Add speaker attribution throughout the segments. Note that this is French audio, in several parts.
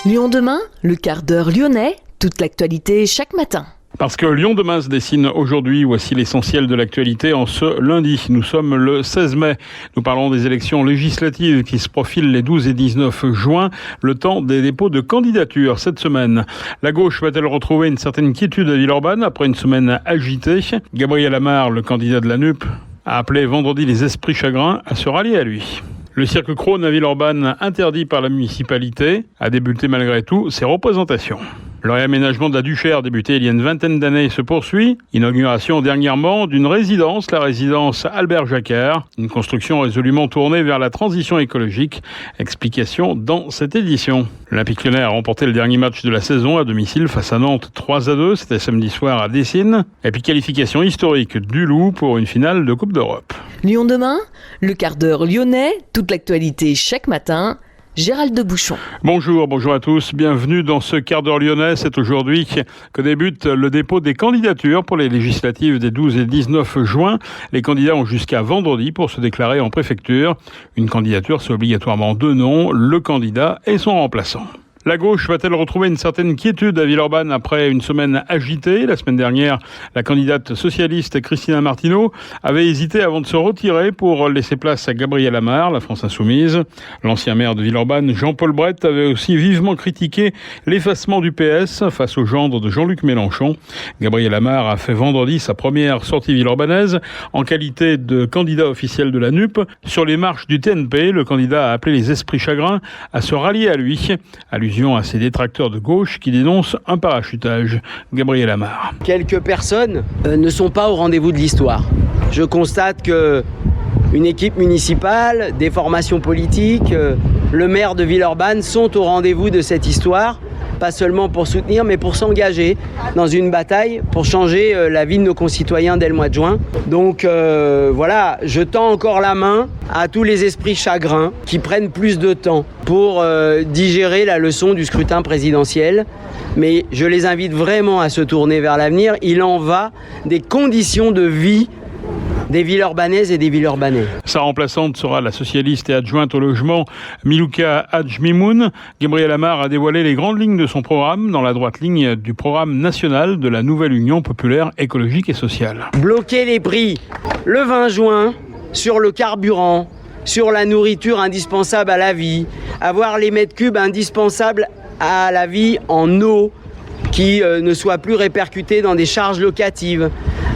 Speaker 1: Lyon demain, le quart d'heure lyonnais, toute l'actualité chaque matin.
Speaker 2: Parce que Lyon demain se dessine aujourd'hui, voici l'essentiel de l'actualité en ce lundi. Nous sommes le 16 mai. Nous parlons des élections législatives qui se profilent les 12 et 19 juin, le temps des dépôts de candidatures cette semaine. La gauche va-t-elle retrouver une certaine quiétude à Villeurbanne après une semaine agitée? Gabriel Amar, le candidat de la NUP, a appelé vendredi les esprits chagrins à se rallier à lui. Le cirque Krone à Villeurbanne, interdit par la municipalité, a débuté malgré tout ses représentations. Le réaménagement de la Duchère, débuté il y a une vingtaine d'années, se poursuit. Inauguration dernièrement d'une résidence, la résidence Albert Jacquard. Une construction résolument tournée vers la transition écologique. Explication dans cette édition. L'Olympique Lyonnais a remporté le dernier match de la saison à domicile face à Nantes 3-2. C'était samedi soir à Dessines. Et puis qualification historique du Loup pour une finale de Coupe d'Europe.
Speaker 1: Lyon demain, le quart d'heure lyonnais, toute l'actualité chaque matin. Gérald de Bouchon.
Speaker 2: Bonjour à tous. Bienvenue dans ce quart d'heure lyonnais. C'est aujourd'hui que débute le dépôt des candidatures pour les législatives des 12 et 19 juin. Les candidats ont jusqu'à vendredi pour se déclarer en préfecture. Une candidature, c'est obligatoirement deux noms, le candidat et son remplaçant. La gauche va-t-elle retrouver une certaine quiétude à Villeurbanne après une semaine agitée? La semaine dernière, la candidate socialiste Christina Martineau avait hésité avant de se retirer pour laisser place à Gabriel Amar, la France Insoumise. L'ancien maire de Villeurbanne, Jean-Paul Brett, avait aussi vivement critiqué l'effacement du PS face au gendre de Jean-Luc Mélenchon. Gabriel Amar a fait vendredi sa première sortie villeurbanaise en qualité de candidat officiel de la NUP. Sur les marches du TNP, le candidat a appelé les esprits chagrins à se rallier à lui. À ces détracteurs de gauche qui dénoncent un parachutage. Gabriel Amar.
Speaker 3: Quelques personnes ne sont pas au rendez-vous de l'histoire. Je constate que une équipe municipale, des formations politiques, le maire de Villeurbanne sont au rendez-vous de cette histoire, pas seulement pour soutenir, mais pour s'engager dans une bataille pour changer la vie de nos concitoyens dès le mois de juin. Donc voilà, je tends encore la main à tous les esprits chagrins qui prennent plus de temps pour digérer la leçon du scrutin présidentiel. Mais je les invite vraiment à se tourner vers l'avenir. Il en va des conditions de vie des Villeurbanaises et des Villeurbanais.
Speaker 2: Sa remplaçante sera la socialiste et adjointe au logement Milouka Hadjmimoun. Gabriel Amar a dévoilé les grandes lignes de son programme dans la droite ligne du programme national de la nouvelle Union populaire écologique et sociale.
Speaker 3: Bloquer les prix le 20 juin sur le carburant, sur la nourriture indispensable à la vie, avoir les mètres cubes indispensables à la vie en eau qui ne soient plus répercutés dans des charges locatives,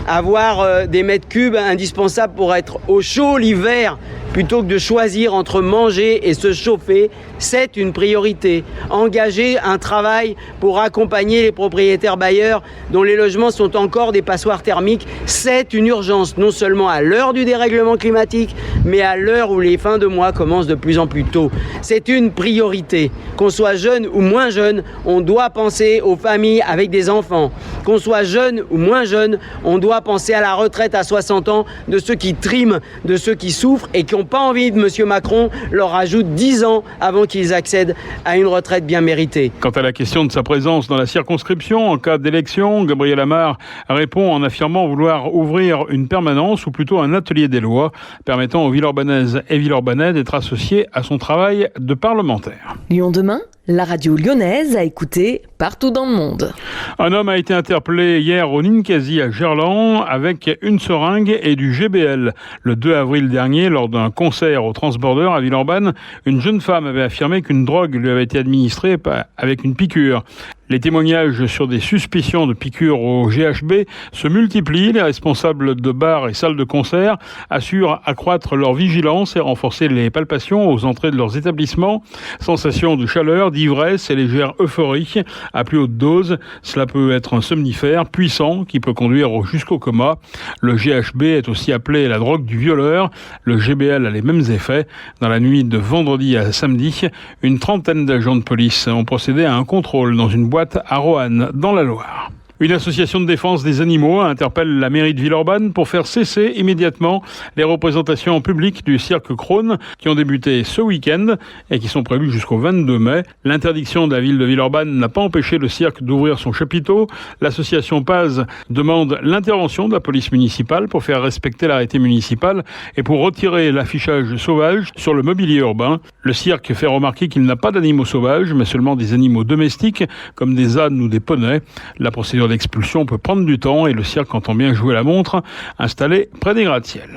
Speaker 3: avoir des mètres cubes indispensables pour être au chaud l'hiver plutôt que de choisir entre manger et se chauffer, c'est une priorité. Engager un travail pour accompagner les propriétaires bailleurs dont les logements sont encore des passoires thermiques, c'est une urgence, non seulement à l'heure du dérèglement climatique, mais à l'heure où les fins de mois commencent de plus en plus tôt. C'est une priorité. Qu'on soit jeune ou moins jeune, on doit penser aux familles avec des enfants. Qu'on soit jeune ou moins jeune, on doit penser à la retraite à 60 ans de ceux qui triment, de ceux qui souffrent et qui n'ont pas envie de M. Macron leur ajoute 10 ans avant qu'ils accèdent à une retraite bien méritée.
Speaker 2: Quant à la question de sa présence dans la circonscription en cas d'élection, Gabriel Amar répond en affirmant vouloir ouvrir une permanence ou plutôt un atelier des lois permettant aux Villeurbanaises et Villeurbanais d'être associés à son travail de parlementaire.
Speaker 1: Lyon demain, la radio lyonnaise à écouter partout dans le monde.
Speaker 2: Un homme a été interpellé hier au Ninkasi à Gerland avec une seringue et du GBL. Le 2 avril dernier, lors d'un concert au Transborder à Villeurbanne, une jeune femme avait affirmé qu'une drogue lui avait été administrée avec une piqûre. Les témoignages sur des suspicions de piqûres au GHB se multiplient. Les responsables de bars et salles de concert assurent accroître leur vigilance et renforcer les palpations aux entrées de leurs établissements. Sensation de chaleur, d'ivresse et légère euphorie à plus haute dose. Cela peut être un somnifère puissant qui peut conduire jusqu'au coma. Le GHB est aussi appelé la drogue du violeur. Le GBL a les mêmes effets. Dans la nuit de vendredi à samedi, une trentaine d'agents de police ont procédé à un contrôle dans une boîte à Roanne, dans la Loire. Une association de défense des animaux interpelle la mairie de Villeurbanne pour faire cesser immédiatement les représentations en public du cirque Krone qui ont débuté ce week-end et qui sont prévues jusqu'au 22 mai. L'interdiction de la ville de Villeurbanne n'a pas empêché le cirque d'ouvrir son chapiteau. L'association Paz demande l'intervention de la police municipale pour faire respecter l'arrêté municipal et pour retirer l'affichage sauvage sur le mobilier urbain. Le cirque fait remarquer qu'il n'a pas d'animaux sauvages, mais seulement des animaux domestiques, comme des ânes ou des poneys. La procédure d'expulsion peut prendre du temps et le cirque entend bien jouer la montre, installé près des gratte-ciel.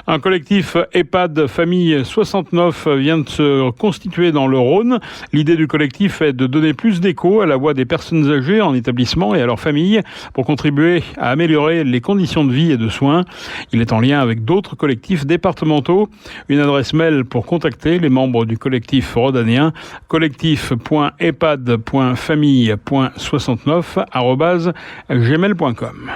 Speaker 2: Un collectif EHPAD Famille 69 vient de se constituer dans le Rhône. L'idée du collectif est de donner plus d'écho à la voix des personnes âgées en établissement et à leurs familles pour contribuer à améliorer les conditions de vie et de soins. Il est en lien avec d'autres collectifs départementaux. Une adresse mail pour contacter les membres du collectif rhodanien, collectif.epad.famille.69@gmail.com.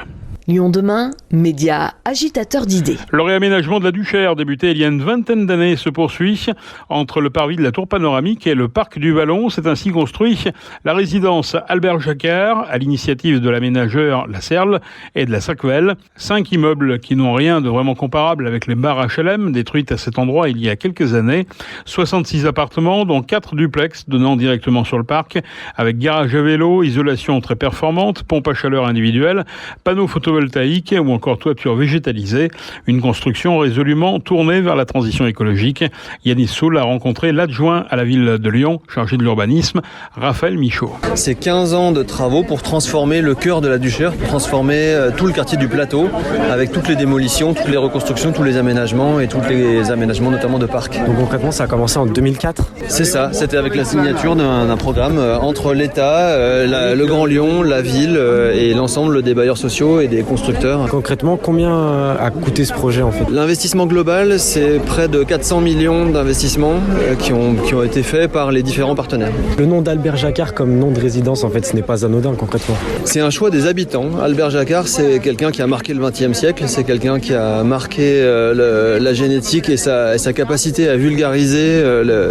Speaker 1: Lyon demain, média agitateur d'idées.
Speaker 2: Le réaménagement de la Duchère, débuté il y a une vingtaine d'années, se poursuit. Entre le parvis de la Tour Panoramique et le parc du Vallon, s'est ainsi construit la résidence Albert Jacquard, à l'initiative de l'aménageur La Serle et de la Sacvel. 5 immeubles qui n'ont rien de vraiment comparable avec les bars HLM, détruites à cet endroit il y a quelques années. 66 appartements, dont 4 duplex donnant directement sur le parc, avec garage à vélo, isolation très performante, pompe à chaleur individuelle, panneaux photovoltaïques ou encore toiture végétalisée. Une construction résolument tournée vers la transition écologique. Yanis Soul a rencontré l'adjoint à la ville de Lyon, chargé de l'urbanisme, Raphaël Michaud.
Speaker 4: C'est 15 ans de travaux pour transformer le cœur de la Duchère, pour transformer tout le quartier du plateau, avec toutes les démolitions, toutes les reconstructions, tous les aménagements et tous les aménagements notamment de parcs.
Speaker 5: Donc concrètement, ça a commencé en 2004 ?
Speaker 4: C'est ça, c'était avec la signature d'un programme entre l'État, le Grand Lyon, la ville et l'ensemble des bailleurs sociaux et des constructeurs.
Speaker 5: Concrètement, combien a coûté ce projet en fait ?
Speaker 4: L'investissement global, c'est près de 400 millions d'investissements qui ont été faits par les différents partenaires.
Speaker 5: Le nom d'Albert Jacquard comme nom de résidence, en fait, ce n'est pas anodin concrètement.
Speaker 4: C'est un choix des habitants. Albert Jacquard, c'est quelqu'un qui a marqué le XXe siècle, c'est quelqu'un qui a marqué la génétique et sa capacité à vulgariser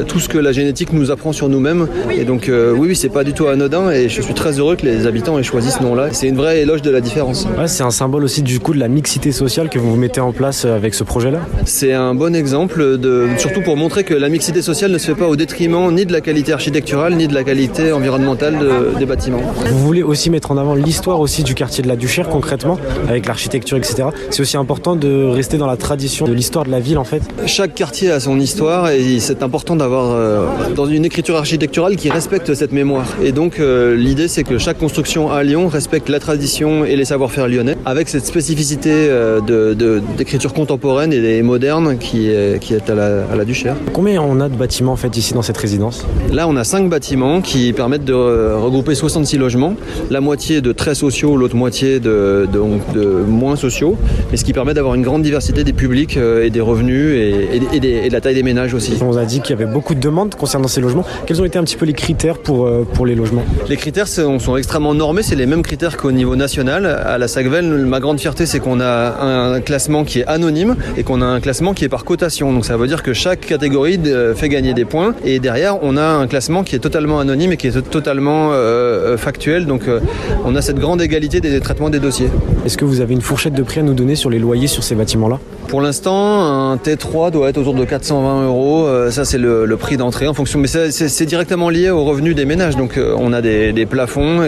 Speaker 4: tout ce que la génétique nous apprend sur nous-mêmes. Et donc oui, c'est pas du tout anodin et je suis très heureux que les habitants aient choisi ce nom-là. C'est une vraie éloge de la différence.
Speaker 5: Ouais, c'est un symbole aussi du coup de la mixité sociale que vous mettez en place avec ce projet-là.
Speaker 4: C'est un bon exemple, surtout pour montrer que la mixité sociale ne se fait pas au détriment ni de la qualité architecturale ni de la qualité environnementale des bâtiments.
Speaker 5: Vous voulez aussi mettre en avant l'histoire aussi du quartier de la Duchère concrètement, avec l'architecture, etc. C'est aussi important de rester dans la tradition de l'histoire de la ville en fait.
Speaker 4: Chaque quartier a son histoire et c'est important d'avoir dans une écriture architecturale qui respecte cette mémoire. Et donc l'idée c'est que chaque construction à Lyon respecte la tradition et les savoir-faire lyonnais, avec cette spécificité d'écriture contemporaine et moderne qui est à la Duchère.
Speaker 5: Combien on a de bâtiments en fait ici dans cette résidence ?
Speaker 4: Là on a 5 bâtiments qui permettent de regrouper 66 logements, la moitié de très sociaux, l'autre moitié de moins sociaux, mais ce qui permet d'avoir une grande diversité des publics et des revenus et de la taille des ménages aussi.
Speaker 5: On a dit qu'il y avait beaucoup de demandes concernant ces logements. Quels ont été un petit peu les critères pour les logements ?
Speaker 4: Les critères sont extrêmement normés, c'est les mêmes critères qu'au niveau national. À la Sacvel, ma grande fierté c'est qu'on a un classement qui est anonyme et qu'on a un classement qui est par cotation. Donc ça veut dire que chaque catégorie fait gagner des points et derrière on a un classement qui est totalement anonyme et qui est totalement factuel. Donc on a cette grande égalité des traitements des dossiers.
Speaker 5: Est-ce que vous avez une fourchette de prix à nous donner sur les loyers sur ces bâtiments-là ?
Speaker 4: Pour l'instant, un T3 doit être autour de 420 €. Ça, c'est le prix d'entrée en fonction. Mais c'est directement lié aux revenus des ménages. Donc, on a des plafonds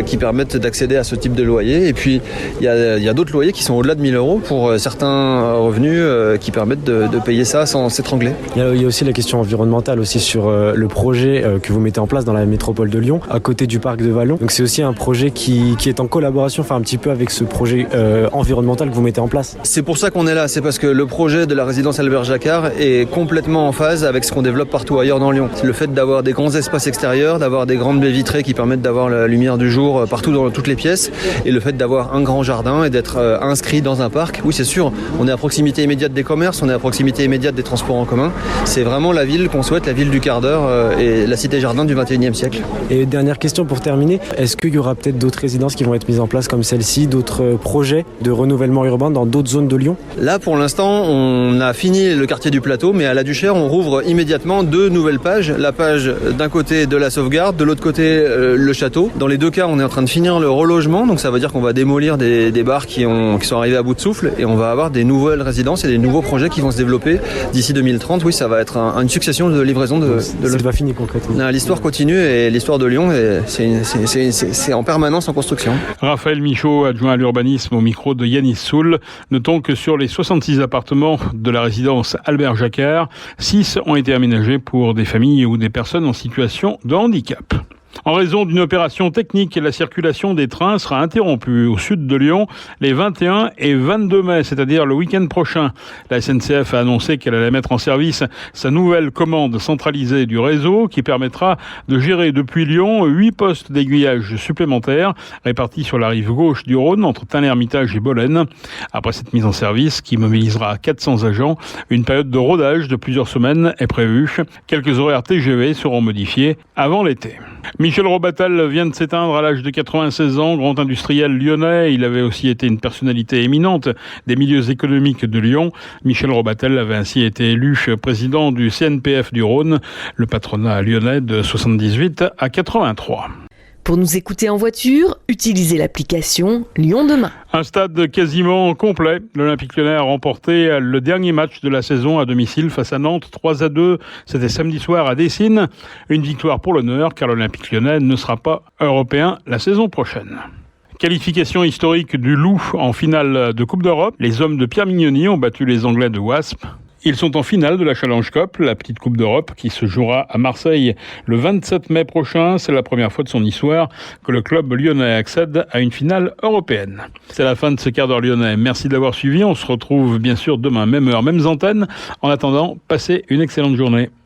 Speaker 4: qui permettent d'accéder à ce type de loyer. Et puis, il y a d'autres loyers qui sont au-delà de 1 000 € pour certains revenus qui permettent de payer ça sans s'étrangler.
Speaker 5: Il y a aussi la question environnementale aussi sur le projet que vous mettez en place dans la métropole de Lyon, à côté du parc de Vallon. Donc, c'est aussi un projet qui est en collaboration, un petit peu avec ce projet environnemental que vous mettez en place.
Speaker 4: C'est pour ça qu'on est là. C'est parce que le projet de la résidence Albert Jacquard est complètement en phase avec ce qu'on développe partout ailleurs dans Lyon. C'est le fait d'avoir des grands espaces extérieurs, d'avoir des grandes baies vitrées qui permettent d'avoir la lumière du jour partout dans toutes les pièces, et le fait d'avoir un grand jardin et d'être inscrit dans un parc. Oui, c'est sûr, on est à proximité immédiate des commerces, on est à proximité immédiate des transports en commun. C'est vraiment la ville qu'on souhaite, la ville du quart d'heure et la cité jardin du 21e siècle.
Speaker 5: Et dernière question pour terminer, est-ce qu'il y aura peut-être d'autres résidences qui vont être mises en place comme celle-ci, d'autres projets de renouvellement urbain dans d'autres zones de Lyon ?
Speaker 4: Là, pour pour l'instant, on a fini le quartier du Plateau, mais à la Duchère, on rouvre immédiatement 2 nouvelles pages. La page d'un côté de la sauvegarde, de l'autre côté le château. Dans les 2 cas, on est en train de finir le relogement, donc ça veut dire qu'on va démolir des bars qui sont arrivés à bout de souffle, et on va avoir des nouvelles résidences et des nouveaux projets qui vont se développer d'ici 2030. Oui, ça va être une succession de livraisons de
Speaker 5: C'est pas fini concrètement.
Speaker 4: L'histoire continue et l'histoire de Lyon, c'est en permanence en construction.
Speaker 2: Raphaël Michaud, adjoint à l'urbanisme, au micro de Yanis Soul. Notons que sur les 66 appartements de la résidence Albert Jacquard, 6 ont été aménagés pour des familles ou des personnes en situation de handicap. En raison d'une opération technique, la circulation des trains sera interrompue au sud de Lyon les 21 et 22 mai, c'est-à-dire le week-end prochain. La SNCF a annoncé qu'elle allait mettre en service sa nouvelle commande centralisée du réseau qui permettra de gérer depuis Lyon 8 postes d'aiguillage supplémentaires répartis sur la rive gauche du Rhône entre Tain-l'Hermitage et Bolène. Après cette mise en service qui mobilisera 400 agents, une période de rodage de plusieurs semaines est prévue. Quelques horaires TGV seront modifiés avant l'été. Michel Robatel vient de s'éteindre à l'âge de 96 ans, grand industriel lyonnais. Il avait aussi été une personnalité éminente des milieux économiques de Lyon. Michel Robatel avait ainsi été élu président du CNPF du Rhône, le patronat lyonnais de 78 à 83.
Speaker 1: Pour nous écouter en voiture, utilisez l'application Lyon Demain.
Speaker 2: Un stade quasiment complet. L'Olympique Lyonnais a remporté le dernier match de la saison à domicile face à Nantes, 3-2. C'était samedi soir à Dessines. Une victoire pour l'honneur car l'Olympique Lyonnais ne sera pas européen la saison prochaine. Qualification historique du Loup en finale de Coupe d'Europe. Les hommes de Pierre Mignoni ont battu les Anglais de Wasp. Ils sont en finale de la Challenge Cup, la petite Coupe d'Europe qui se jouera à Marseille le 27 mai prochain. C'est la première fois de son histoire que le club lyonnais accède à une finale européenne. C'est la fin de ce quart d'heure lyonnais. Merci de l'avoir suivi. On se retrouve bien sûr demain, même heure, mêmes antennes. En attendant, passez une excellente journée.